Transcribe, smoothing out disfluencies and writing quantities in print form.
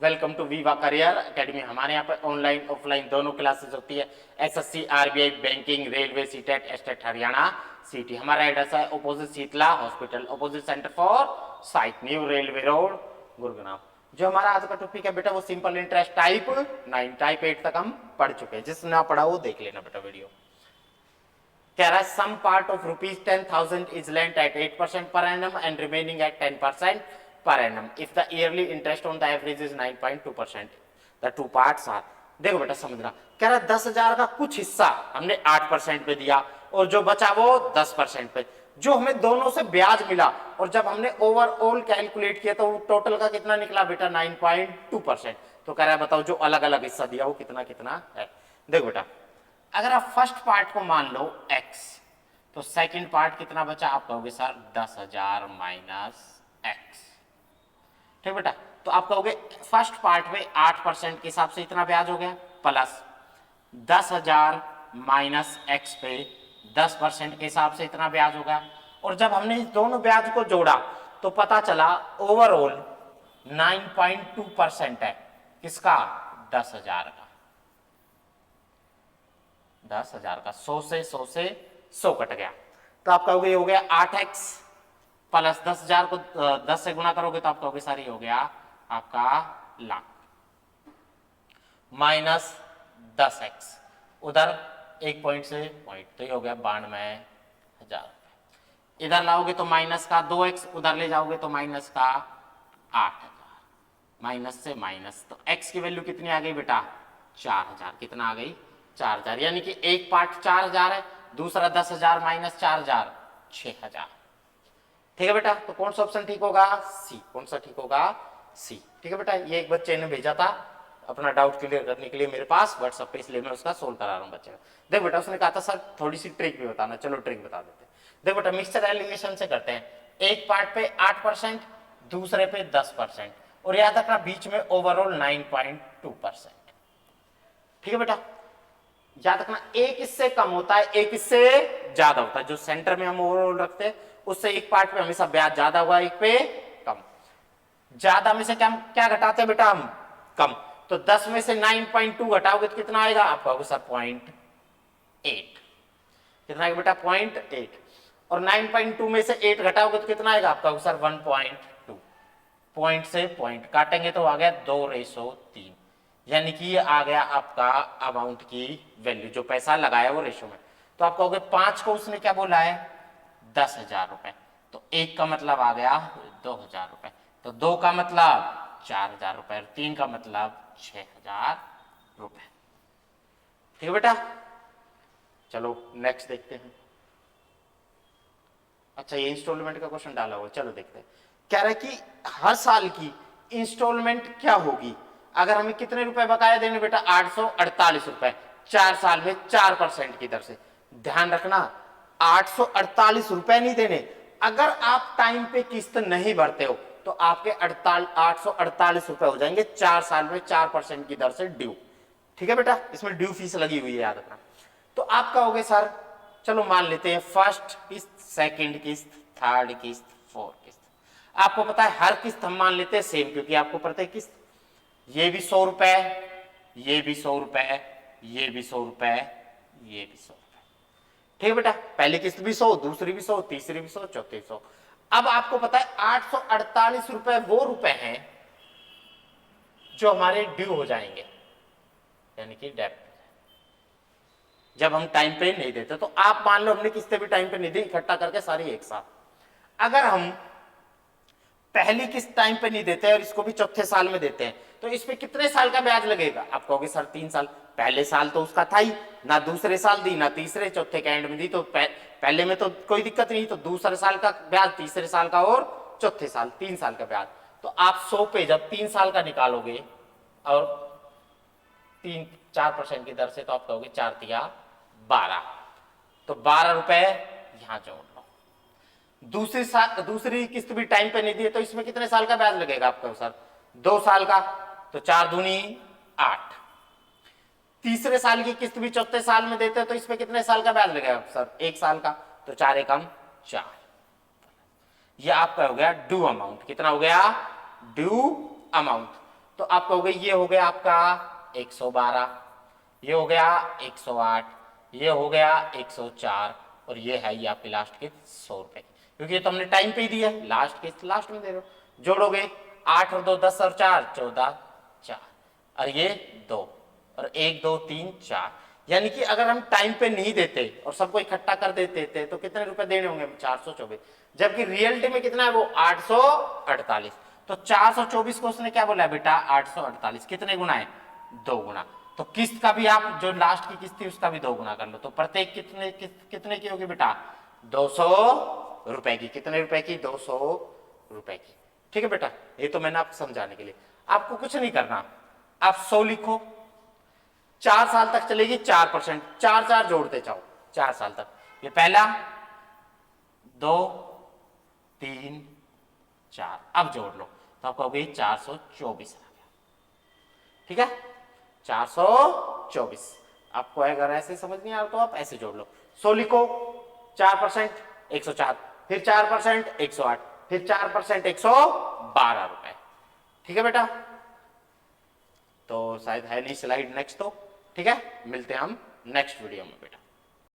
Welcome to Viva career academy. हमारे यहाँ पर ऑनलाइन ऑफलाइन दोनों क्लासेस होती है। SSC, RBI, banking, railway, CTET, state Haryana, सीटी। हमारा एड्रेस है opposite Sheetla hospital, opposite centre for sight, new railway road, Gurugram. जो हमारा आज का टॉपिक है बेटा वो सिंपल इंटरेस्ट टाइप 9, टाइप 8 तक हम पढ़ चुके हैं। जिसने ना पढ़ा वो देख लेना बेटा वीडियो। कह रहा है some part of ₹10,000 is lent at 8% per annum and remaining at 10% per annum if the yearly interest on the average is 9.2%. The two parts are, देखो बेटा समझना, कह रहा है 10,000 का कुछ हिस्सा हमने 8% पे दिया और जो बचा वो 10% पे। जो हमें दोनों से ब्याज मिला और जब हमने ओवरऑल कैलकुलेट किया तो टोटल का कितना निकला बेटा 9.2%। तो कह रहा है बताओ जो अलग अलग हिस्सा दिया वो कितना कितना है। देखो बेटा अगर आप फर्स्ट पार्ट को मान लो x, तो सेकंड पार्ट कितना बचा आप कहोगे सर 10,000 माइनस x। ठीक बेटा, तो आप कहोगे फर्स्ट पार्ट में 8% के हिसाब से इतना ब्याज हो गया, प्लस 10,000 माइनस x पे 10% के हिसाब से इतना ब्याज होगा। और जब हमने इस दोनों ब्याज को जोड़ा तो पता चला ओवरऑल 9.2% है। किसका? 10,000 का। 10,000 का 100 से 100 कट गया तो आप कहोगे हो गया 8x प्लस 10,000 को 10 से गुणा करोगे तो आप कहोगे सर ये हो गया आपका लाख, माइनस 10x उधर एक पॉइंट से पॉइंट तो ये हो गया 92,000। इधर लाओगे तो माइनस का 2x, उधर ले जाओगे तो माइनस का 8,000। माइनस से माइनस तो x की वैल्यू कितनी आ गई बेटा 4,000। कितना आ गई 4,000। यानी कि एक पार्ट 4,000 है, दूसरा 10,000 माइनस 4,000 6,000। ठीक है बेटा, तो कौन सा ऑप्शन ठीक होगा? सी। कौन सा ठीक होगा? सी। ठीक है बेटा, ये एक बच्चे ने भेजा था अपना डाउट क्लियर करने के लिए मेरे पास व्हाट्सएप पे, इसलिए मैं उसका सोल्व करा रहा हूँ बच्चे का। देख बेटा उसने कहा था सर थोड़ी सी ट्रिक भी बताना, चलो ट्रिक बता देते हैं। देख बेटा मिक्सचर एलिमिनेशन से करते हैं, एक पार्ट पे 8%, दूसरे पे 10%, और याद रखना बीच में ओवरऑल 9.2%। ठीक है बेटा, याद रखना एक इससे कम होता है एक इससे ज्यादा होता है। जो सेंटर में हम ओवरऑल रखते हैं उससे एक पार्ट पे हमेशा ब्याज ज्यादा हुआ, एक पे कम। ज्यादा में से क्या घटाते हैं बेटा हम? कम। तो 10 में से 9.2 घटाओगे तो कितना आएगा? आप कहोगे सर 0.8। कितना आएगा बेटा? 0.8। और 9.2 में से 8 घटाओगे तो कितना आएगा? आप कहोगे सर 1.2। पॉइंट से पॉइंट काटेंगे तो आ गया 2:3। यानी कि ये आ गया आपका अमाउंट की वैल्यू, जो पैसा लगाया वो रेशो में। तो आप कहोगे 5 को उसने क्या बोला है? 10,000 रुपए। तो 1 का मतलब आ गया 2,000 रुपए, तो 2 का मतलब 4,000 रुपए, और 3 का मतलब 6,000 रुपए। ठीक है बेटा, चलो नेक्स्ट देखते हैं। अच्छा ये इंस्टॉलमेंट का क्वेश्चन डाला हुआ, चलो देखते हैं। कह रहा है कि हर साल की इंस्टॉलमेंट क्या होगी अगर हमें कितने रुपए बकाया देने बेटा? 848 रुपए, 4 साल में 4% की दर से। ध्यान रखना 848 रुपए नहीं देने, अगर आप टाइम पे किस्त नहीं भरते हो तो आपके 848 रुपए हो जाएंगे 4 साल में 4% की दर से ड्यू। ठीक है बेटा, इसमें ड्यू फीस लगी हुई है, याद रखना। तो आप कहोगे सर चलो मान लेते हैं फर्स्ट किस्त, सेकंड किस्त, थर्ड किस्त, फोर्थ किस्त। आपको पता है हर किस्त हम मान लेते हैं सेम, क्योंकि आपको प्रत्येक किस्त ये भी 100 रुपए, ये भी 100 रुपए, ये भी 100 रुपए, ये भी 100 रुपए। ठीक है बेटा, पहली किस्त भी 100, दूसरी भी 100, तीसरी भी 100, चौथी 100। अब आपको पता है 848 रुपए वो रुपए हैं जो हमारे ड्यू हो जाएंगे, यानी कि डेब्ट, जब हम टाइम पे नहीं देते। तो आप मान लो हमने किस्तें भी टाइम पे नहीं दी, इकट्ठा करके सारी एक साथ। अगर हम पहली किस्त टाइम पे नहीं देते और इसको भी चौथे साल में देते हैं तो इस पे कितने साल का ब्याज लगेगा? आप कहोगे सर 3 साल। पहले साल तो उसका था ही ना, दूसरे साल दी ना, तीसरे चौथे के एंड में दी, तो पहले में तो कोई दिक्कत नहीं, तो दूसरे साल का ब्याज, तीसरे साल का और चौथे साल 3 साल का ब्याज। तो आप 100 पे जब 3 साल का निकालोगे और 4% की दर से, तो आप कहोगे 4 तिया 12, तो 12 रुपए यहां जोड़ लो। दूसरी किस्त भी टाइम पे नहीं दी तो इसमें कितने साल का ब्याज लगेगा आपका सर? 2 साल का, तो 4 दूनी 8। तीसरे साल की किस्त भी चौथे साल में देते हैं तो इसमें कितने साल का ब्याज लगेगा सर? 1 साल का, तो 4 एकम 4। ये आपका हो गया ड्यू अमाउंट। कितना हो गया? Due amount. तो आप कहोगे ये हो गया आपका 112, ये हो गया 108, ये हो गया 104 और ये है ये आपकी लास्ट किस्त 100 रुपए, क्योंकि ये तो हमने टाइम पे ही दिया है, लास्ट किस्त लास्ट में दे रहे हो। जोड़ोगे 8 और 2 10 और 4 14 4 और ये 2 और 1 2 3 4, यानी कि अगर हम टाइम पे नहीं देते और सबको इकट्ठा कर देते थे तो कितने रुपए देने होंगे 424, जबकि रियलिटी में कितना है वो 848। तो 424 को उसने क्या बोला है बेटा 848, कितने गुना है 2 गुना। तो किस्त का भी आप जो लास्ट की किस्त थी उसका भी 2 गुना कर लो, तो प्रत्येक कितने की होगी बेटा 200 रुपए की। कितने रुपए की 200 रुपए की। ठीक है बेटा, ये तो मैंने आपको समझाने के लिए, आपको कुछ नहीं करना, आप 100 लिखो, 4 साल तक चलेगी 4%, 4 4 जोड़ते जाओ 4 साल तक। ये पहला 2 3 4, अब जोड़ लो तो आपको होगी 424 आ गया। ठीक है 424। आपको अगर ऐसे समझ नहीं आ रहा तो आप ऐसे जोड़ लो, 100 लिखो, 4% 104, फिर 4% 108, फिर 4% 112 रुपए। ठीक है बेटा, तो शायद है नहीं स्लाइड नेक्स्ट, तो ठीक है मिलते हैं हम नेक्स्ट वीडियो में बेटा।